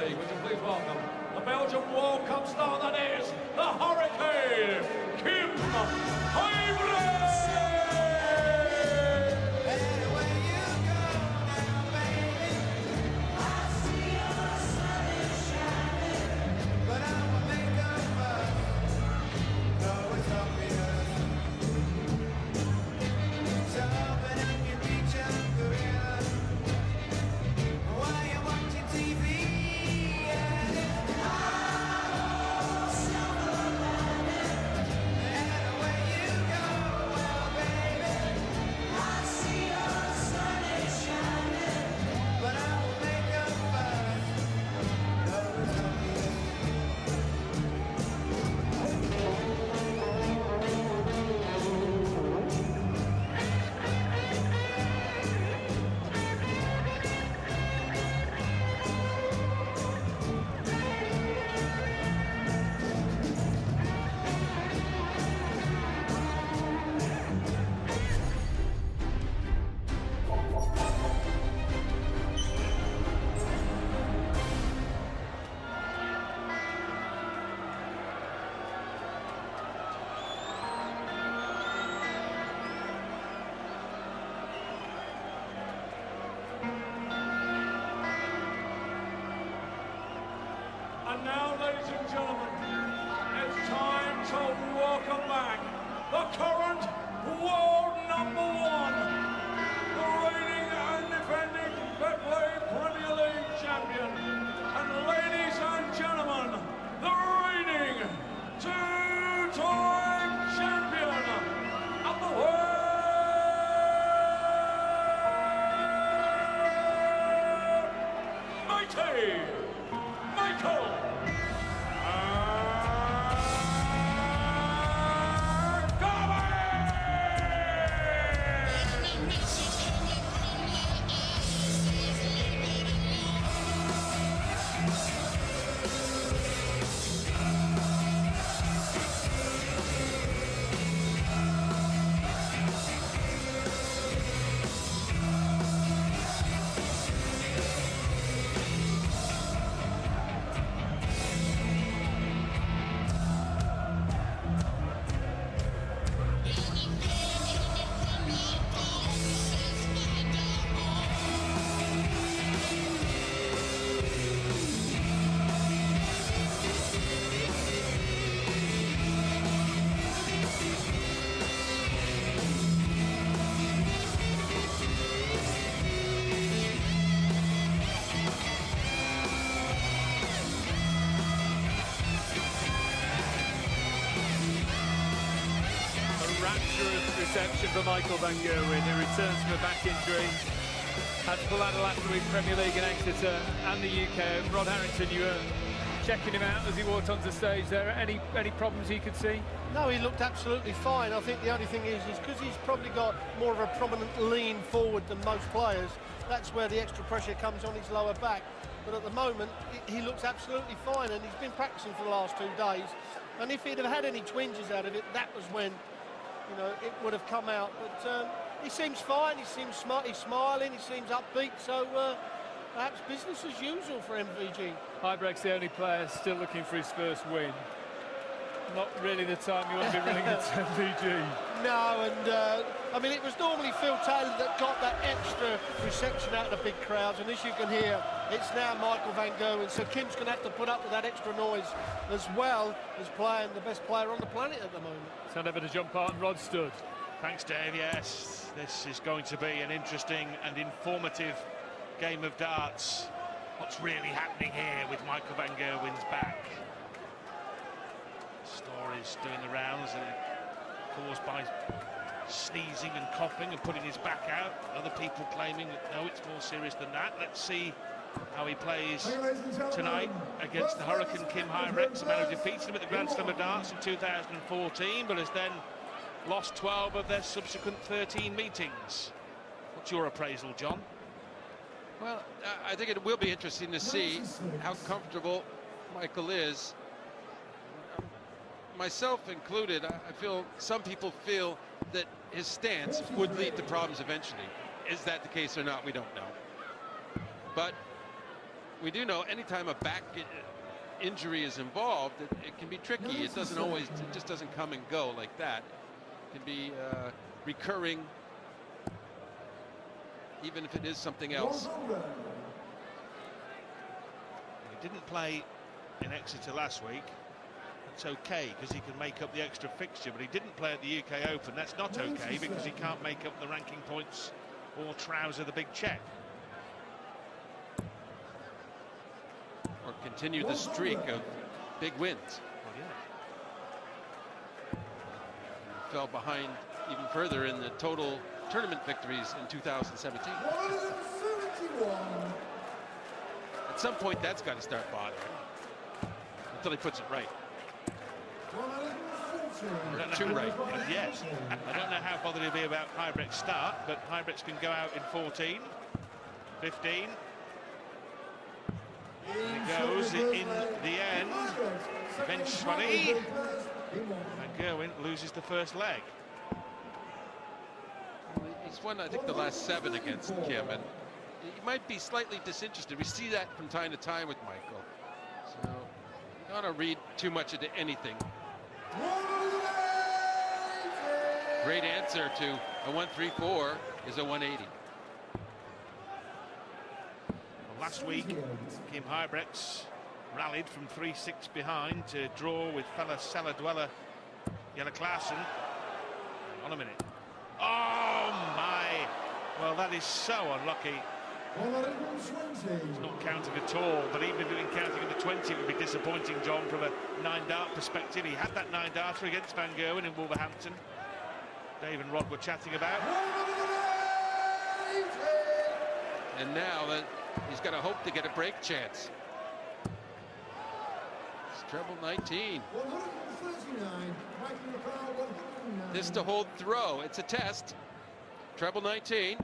League. Would you please welcome the Belgian World Cup star that is the Hurricane, Kim Huybrechts! And now, ladies and gentlemen, it's time to welcome back the current world #1, the reigning and defending Betway Premier League champion, and ladies and gentlemen, the reigning two-time champion of the world, mighty Michael reception for Michael van Gerwen, who returns from a back injury. Had to pull out of last week's Premier League in Exeter and the UK. Rod Harrington, you were checking him out as he walked onto the stage there. Any problems he could see? No, he looked absolutely fine. I think the only thing is because he's probably got more of a prominent lean forward than most players, that's where the extra pressure comes on his lower back. But at the moment, he looks absolutely fine, and he's been practicing for the last 2 days. And if he'd have had any twinges out of it, that was when, you know, it would have come out. But he seems fine, he seems smart, he's smiling, he seems upbeat, so perhaps business as usual for MVG. Huybrechts, the only player still looking for his first win. Not really the time you want to be running into MVG. No, and I mean, it was normally Phil Taylor that got that extra reception out of the big crowds, and as you can hear, it's now Michael van Gerwen, so Kim's going to have to put up with that extra noise as well as playing the best player on the planet at the moment. Stand over to jump part, and Rod stood. Thanks, Dave. Yes, this is going to be an interesting and informative game of darts. What's really happening here with Michael van Gerwen's back? Stories doing the rounds, and caused by sneezing and coughing and putting his back out. Other people claiming that no, it's more serious than that. Let's see how he plays tonight against the Hurricane Kim Huybrechts, a man who defeated him at the Grand Slam of Darts in 2014, but has then lost 12 of their subsequent 13 meetings. What's your appraisal, John? Well, I think it will be interesting to see how comfortable Michael is. Myself included, I feel some people feel that his stance would lead to problems eventually. Is that the case or not? We don't know. But we do know anytime a back injury is involved, it can be tricky. It doesn't always, it just doesn't come and go like that. It can be recurring, even if it is something else. He didn't play in Exeter last week. That's okay because he can make up the extra fixture, but he didn't play at the UK Open. That's not okay because he can't make up the ranking points or trouser the big check. Or continue the streak of big wins. Well, yeah. Fell behind even further in the total tournament victories in 2017. At some point, that's got to start bothering until he puts it right. Or two right. Yes. I don't know how bothered he'll be about Huybrechts' start, but Huybrechts can go out in 14, 15. He goes in the end. Eventually, Van Gerwen loses the first leg. He's won, I think, the last 7 against Kim, and he might be slightly disinterested. We see that from time to time with Michael. So you don't want to read too much into anything. Great answer to a 134 is a 180. Last week, Kim Huybrechts rallied from 3-6 behind to draw with fellow cellar dweller Jelle Klaassen. On a minute. Oh my! Well, that is so unlucky. It's not counting at all, but even doing counting in the 20 would be disappointing, John, from a 9-dart perspective. He had that 9-darter against Van Gerwen in Wolverhampton. Dave and Rod were chatting about. And now that he's got to hope to get a break chance. It's treble 19. This to hold throw. It's a test. Treble 19.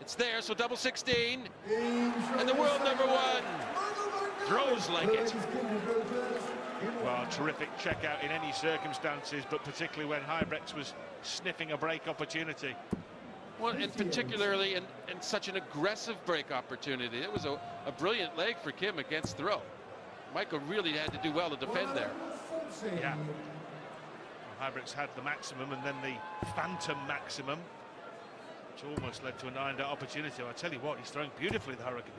It's there, so double 16. And the world #1 throws like it. Well, terrific checkout in any circumstances, but particularly when Huybrechts was sniffing a break opportunity. Well, and particularly in such an aggressive break opportunity. It was a brilliant leg for Kim against throw. Michael really had to do well to defend there. Yeah. Huybrechts had the maximum and then the phantom maximum, which almost led to a 9-dart opportunity. I tell you what, he's throwing beautifully, the Hurricane.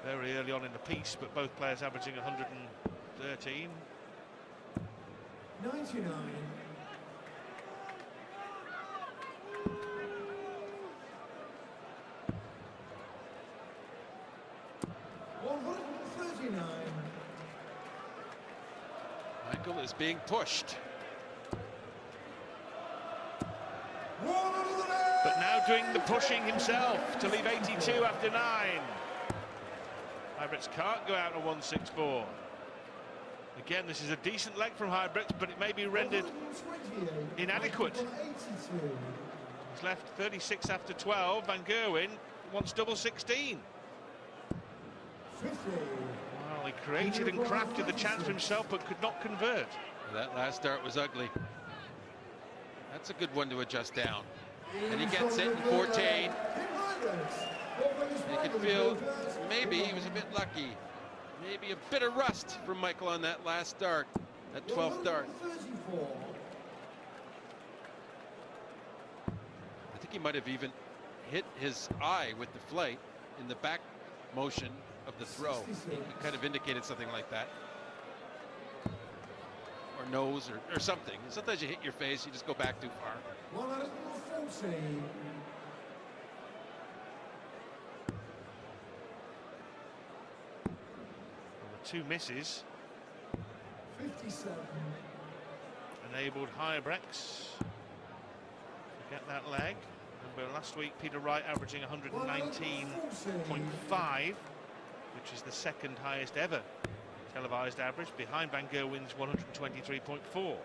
Very early on in the piece, but both players averaging 113. 99. Michael is being pushed. But now doing the pushing himself to leave 82 after 9. Huybrechts can't go out a 164. Again, this is a decent leg from Huybrechts, but it may be rendered inadequate. He's left 36 after 12. Van Gerwen wants double 16. Well, he created and crafted the chance for himself, but could not convert. That last dart was ugly. That's a good one to adjust down. And he gets it in 14. You could feel maybe he was a bit lucky. Maybe a bit of rust from Michael on that last dart, that 12th dart. I think he might have even hit his eye with the flight in the back motion of the throw. He kind of indicated something like that. Or nose or something. Sometimes you hit your face, you just go back too far. 114. Two misses 57 enabled Huybrechts to get that leg. Remember last week Peter Wright averaging 119.5, which is the second highest ever televised average, behind Van Gerwen's 123.4.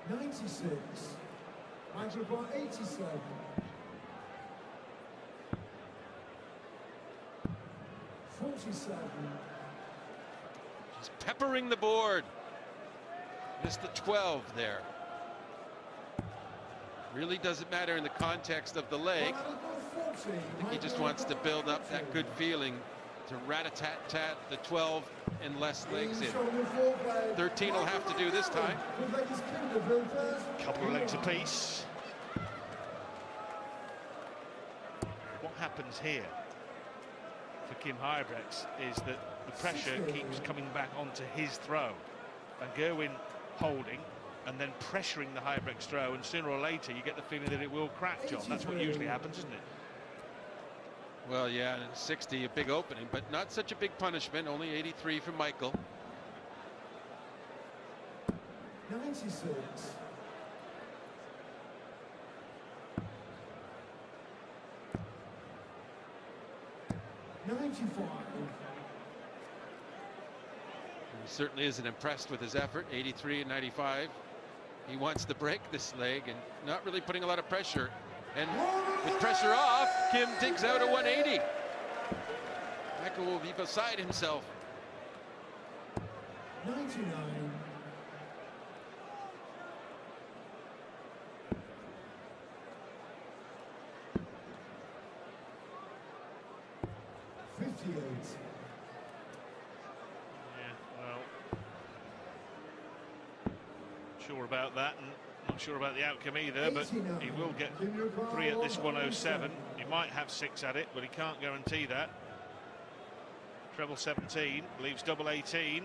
96 Michael 87. 47. Just peppering the board. Missed the 12 there. Really doesn't matter in the context of the leg. I think he just wants to build up that good feeling to rat-a-tat-tat the 12 and less legs in. 13 will have to do this time. Couple of legs apiece. What happens here for Kim Huybrechts is that the pressure keeps coming back onto his throw. Van Gerwen holding and then pressuring the Huybrechts throw, and sooner or later you get the feeling that it will crack, John. That's what usually happens, isn't it? Well, yeah, 60, a big opening, but not such a big punishment. Only 83 for Michael. 96. He certainly isn't impressed with his effort. 83 and 95. He wants to break this leg and not really putting a lot of pressure. And with pressure off, Kim digs out a 180. Michael will be beside himself. 99. Sure about that, and not sure about the outcome either, but he will get 3 at this 107. He might have 6 at it, but he can't guarantee that. Treble 17 leaves double 18.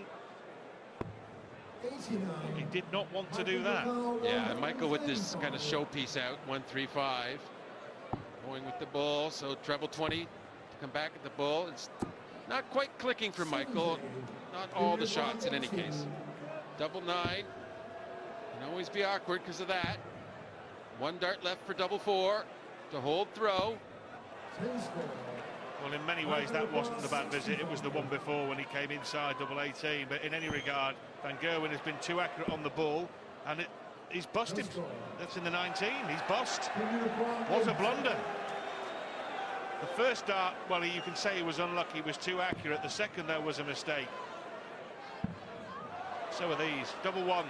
He did not want to do that. Yeah, and Michael with this kind of showpiece out, 135. Going with the ball, so treble 20 to come back at the ball. It's not quite clicking for Michael. Not all the shots in any case. Double 9. Can always be awkward because of that. 1 dart left for double 4 to hold throw. Well, in many ways that wasn't the bad visit. It was the one before when he came inside double 18. But in any regard, Van Gerwen has been too accurate on the ball, and he's busted. That's in the 19. He's bust. What a blunder. The first dart, well, you can say he was unlucky. He was too accurate. The second, though, was a mistake. So are these. Double 1.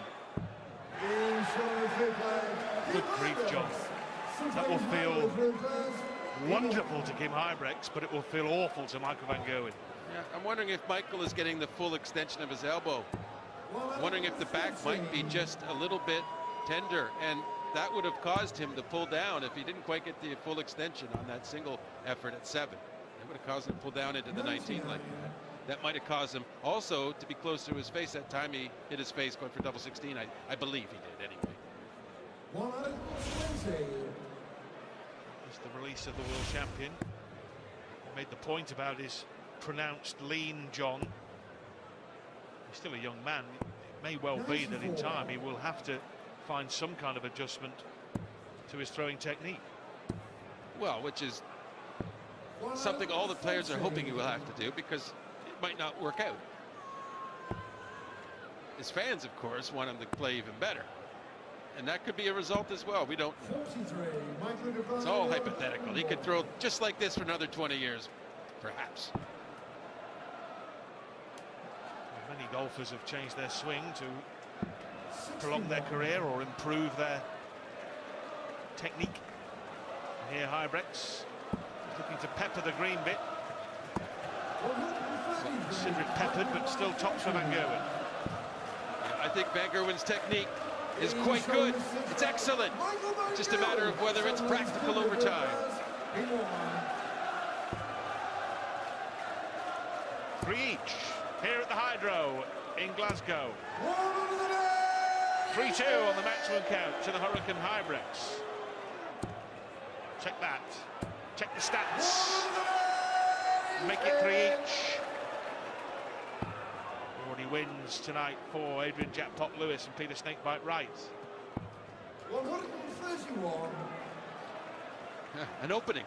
Good grief, John. That will feel wonderful to Kim Huybrechts, but it will feel awful to Michael van Gerwen. Yeah, I'm wondering if Michael is getting the full extension of his elbow. I'm wondering if the back might be just a little bit tender, and that would have caused him to pull down if he didn't quite get the full extension on that single effort at 7. That would have caused him to pull down into the 19 like that. That might have caused him also to be close to his face. That time he hit his face going for double 16. I believe he did anyway. 120. It's the release of the world champion. He made the point about his pronounced lean, John. He's still a young man. It may well be that in time he will have to find some kind of adjustment to his throwing technique. Well, which is something all the players are hoping he will have to do, because it might not work out. His fans, of course, want him to play even better. And that could be a result as well. We don't know. It's all hypothetical. He could throw just like this for another 20 years, perhaps. Many golfers have changed their swing to prolong their career or improve their technique. And here Huybrechts is looking to pepper the green bit. Consider it peppered, but still tops for Van Gerwen. I think Van Gerwen's technique is quite good. It's excellent. It's just a matter of whether it's practical over time. 3 each here at the Hydro in Glasgow. 3-2 on the maximum count to the Hurricane Huybrechts. Check that. Check the stats. Make it 3 each. Already wins tonight for Adrian Jackpot Lewis and Peter Snakebite Wright. 131. An opening.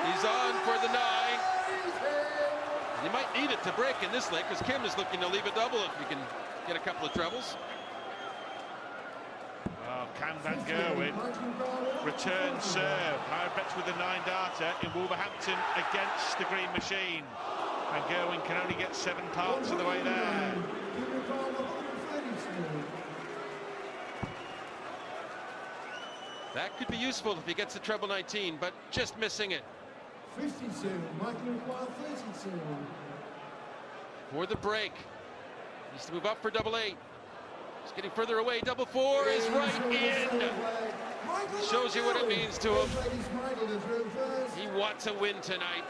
He's on for the 9. You might need it to break in this leg, because Kim is looking to leave a double if you can get a couple of trebles. Well, can Van Gerwen return serve? Huybrechts with the 9-darter in Wolverhampton against the Green Machine. Van Gerwen can only get 7 parts of the way there. That could be useful if he gets a treble 19, but just missing it. 52, Michael Van Gerwen 32. For the break. Needs to move up for double 8. He's getting further away. Double 4 is right in. Shows you what it means to him. He wants a win tonight.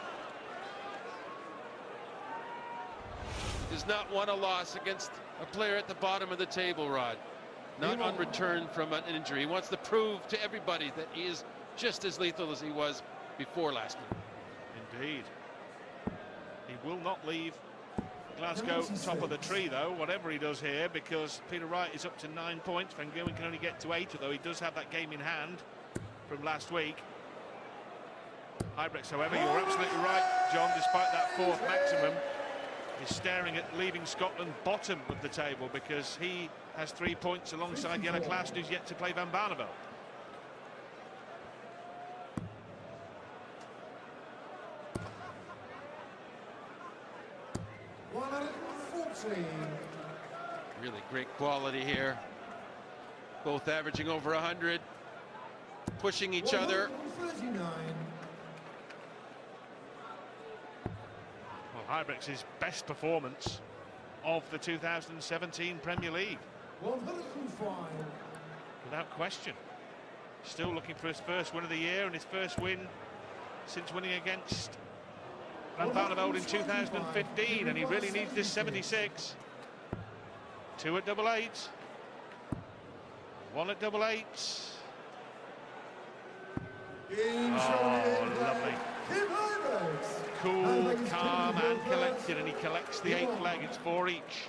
Does not want a loss against a player at the bottom of the table, Rod. Not on return from an injury. He wants to prove to everybody that he is just as lethal as he was before last week. Indeed. He will not leave Glasgow top of the tree, though, whatever he does here, because Peter Wright is up to 9 points. Van Gerwen can only get to 8, although he does have that game in hand from last week. Huybrechts, however, you're absolutely right, John, despite that 4th maximum, is staring at leaving Scotland bottom of the table, because he has 3 points alongside Jelle Klaassen, who's yet to play Van Barneveld. Really great quality here. Both averaging over 100, pushing each other. Well, Huybrechts' best performance of the 2017 Premier League. 105. Without question. Still looking for his first win of the year, and his first win since winning against Van Barneveld in 2015, and he really needs this 76. 2 at double 8, 1 at double 8. Oh, lovely. Cool, calm and collected, and he collects the 8th leg. It's 4 each.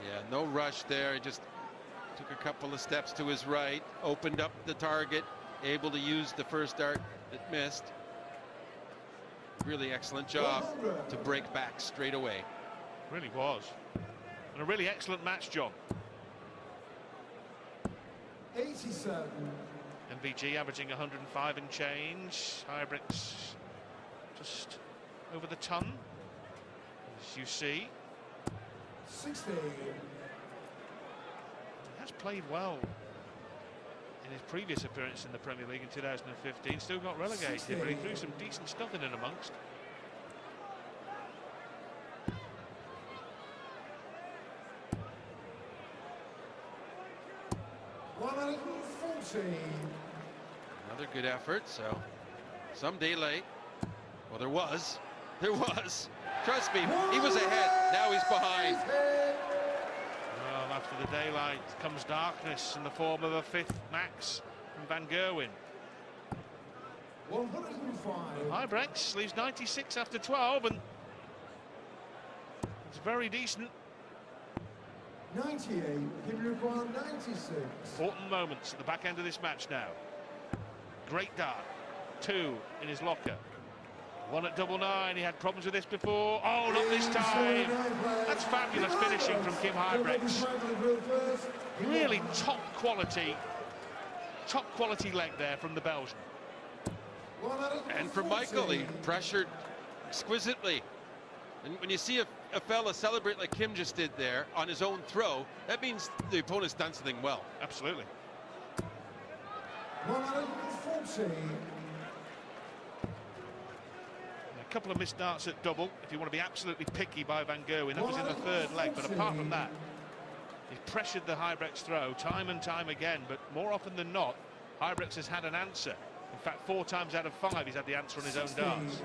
Yeah, no rush there. He just took a couple of steps to his right, opened up the target, able to use the first dart that missed. Really excellent job to break back straight away. Really was. And a really excellent match, John. 87. MVG averaging 105 and change. Huybrechts just over the ton, as you see. 60. He has played well in his previous appearance in the Premier League in 2015. Still got relegated, 60. but he threw some decent stuff in and amongst. Another good effort, so some delay. Well, there was. Trust me, he was ahead. Now he's behind. Well, after the daylight comes darkness in the form of a 5th max from Van Gerwen. 105. Huybrechts leaves 96 after 12, and it's very decent. 98. Kim Huybrechts 96. Important moments at the back end of this match now. Great dart. 2 in his locker. 1 at double 9. He had problems with this before. Oh, not this time. That's fabulous finishing from Kim Huybrechts. Really top quality leg there from the Belgian. And from Michael, he pressured exquisitely. And when you see a fella celebrate like Kim just did there on his own throw, that means the opponent's done something well. Absolutely. 140. A couple of missed darts at double, if you want to be absolutely picky by Van Gerwen. That was in the 3rd leg, but apart from that, he pressured the Huybrechts throw time and time again, but more often than not, Huybrechts has had an answer. In fact, 4 times out of 5 he's had the answer on his own darts.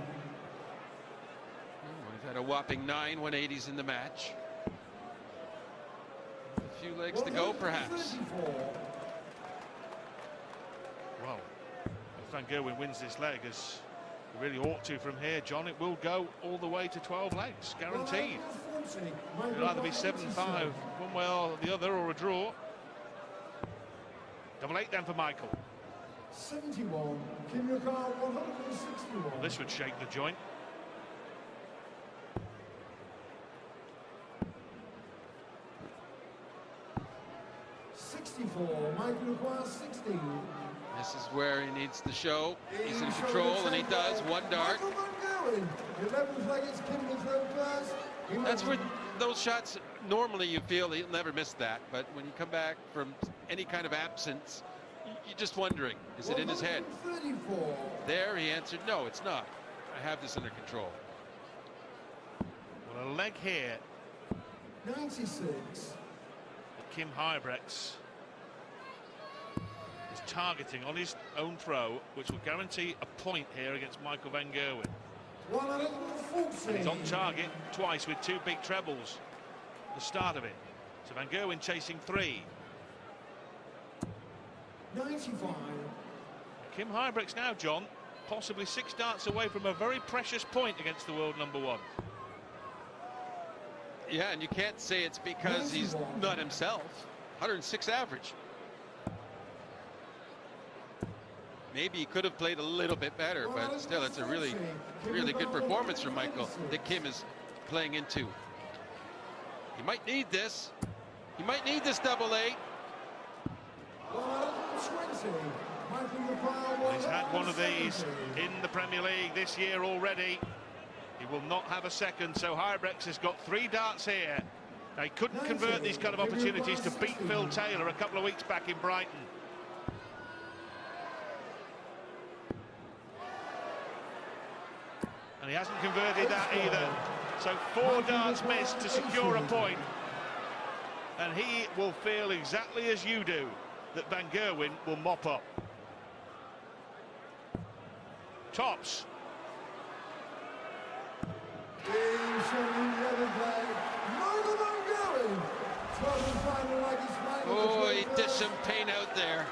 We've had a whopping 9 180s in the match. A few legs to go, perhaps. Well, if Van Gerwen wins this leg, as he really ought to from here, John, it will go all the way to 12 legs, guaranteed. It'll either be 7-5 one way or the other, or a draw. Double 8 then for Michael. 71. Kim Huybrechts 161. Well, this would shake the joint. Michael van Gerwen 16. This is where he needs to show he's in control, and he does. 1 dart. That's where those shots, normally you feel he'll never miss that, but when you come back from any kind of absence, you're just wondering, is it in his head? There, he answered, no, it's not. I have this under control. Well, a leg here. 96. Kim Huybrechts is targeting on his own throw, which will guarantee a point here against Michael van Gerwen. 114. And he's on target twice with 2 big trebles at the start of it. So van Gerwen chasing 3. 95. Kim Huybrechts now, John, possibly 6 darts away from a very precious point against the world #1. Yeah, and you can't say it's because he's not himself. 106 average. Maybe he could have played a little bit better, but still, it's a really, really good performance from Michael that Kim is playing into. He might need this. He might need this double 8. He's had one of these in the Premier League this year already. He will not have a second, so Huybrechts has got 3 darts here. Now, he couldn't convert these kind of opportunities to beat Phil Taylor a couple of weeks back in Brighton. And he hasn't converted that either. So 4 darts missed to secure a point. And he will feel exactly as you do that van Gerwen will mop up. Tops. Oh, he dished some pain out there.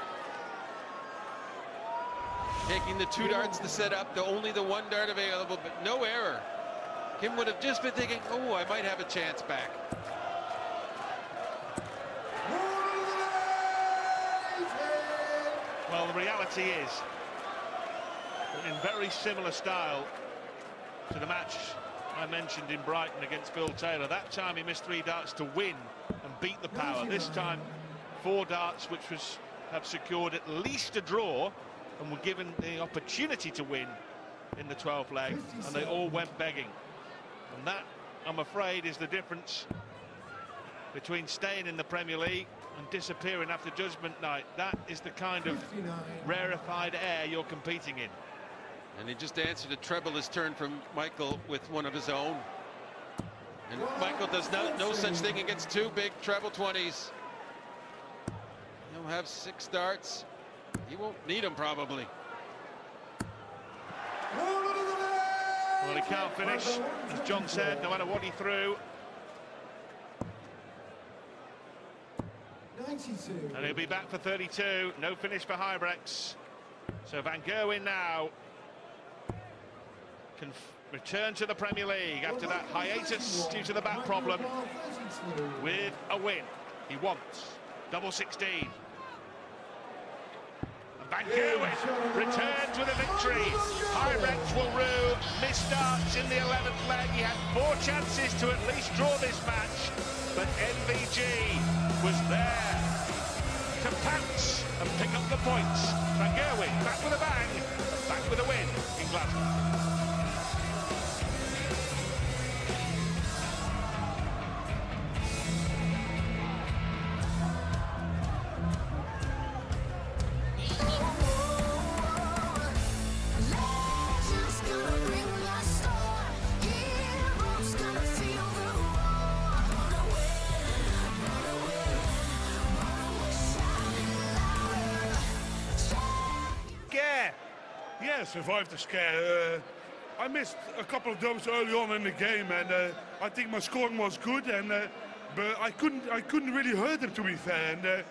Taking the 2 darts to set up, only the 1 dart available, but no error. Kim would have just been thinking, oh, I might have a chance back. Well, the reality is that in very similar style to the match I mentioned in Brighton against Phil Taylor, that time he missed 3 darts to win and beat the power. This time 4 darts which have secured at least a draw and were given the opportunity to win in the 12th leg, and they all went begging. And that, I'm afraid, is the difference between staying in the Premier League and disappearing after judgment night. That is the kind of rarefied air you're competing in. And he just answered a treble turn from Michael with one of his own. And Michael does no such thing against 2 big treble 20s. He'll have 6 darts. He won't need them probably. Well, he can't finish, as John said, no matter what he threw. 92. And he'll be back for 32. No finish for Huybrechts. So van Gerwen now can return to the Premier League after that hiatus due to the back problem with a win. He wants double 16. And van Gerwen returns with a victory. Huybrechts will rue missed starts in the 11th leg. He had 4 chances to at least draw this match, but NVG was there to pounce and pick up the points. Van Gerwen back with a bang, back with a win in Glasgow. Yeah, survived the scare. I missed a couple of those early on in the game, and I think my scoring was good, and but I couldn't really hurt him, to be fair. And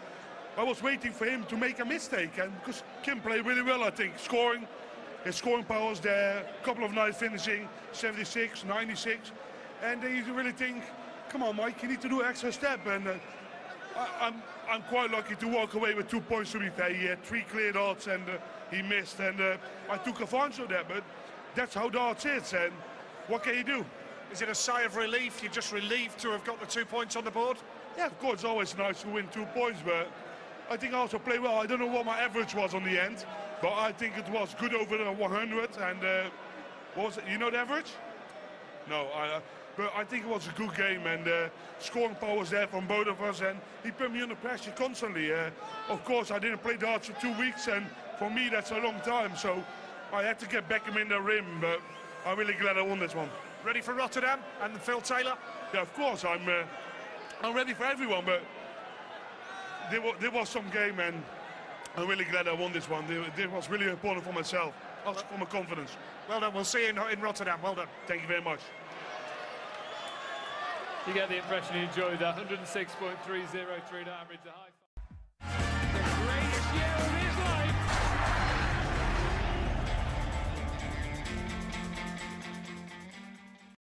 I was waiting for him to make a mistake, and because Kim played really well, I think his scoring power was there. A couple of nice finishing, 76, 96, and you really think, come on, Mike, you need to do an extra step. And I'm quite lucky to walk away with 2 points, to be fair. He had 3 clear darts and he missed, and I took advantage of that, but that's how darts is, and what can you do? Is it a sigh of relief? You're just relieved to have got the 2 points on the board? Yeah, of course, it's always nice to win 2 points, but I think I also played well. I don't know what my average was on the end, but I think it was good over the 100, and what was it? You know the average? No, But I think it was a good game, and scoring power was there from both of us, and he put me under pressure constantly. Of course, I didn't play darts for 2 weeks, and for me that's a long time, so I had to get back him in the rim, but I'm really glad I won this one. Ready for Rotterdam and Phil Taylor? Yeah, of course, I'm ready for everyone, but there was some game, and I'm really glad I won this one. It was really important for myself, also for my confidence. Well done, we'll see you in Rotterdam, well done. Thank you very much. You get the impression he enjoyed that. 106.303 to average, the high. The greatest year of his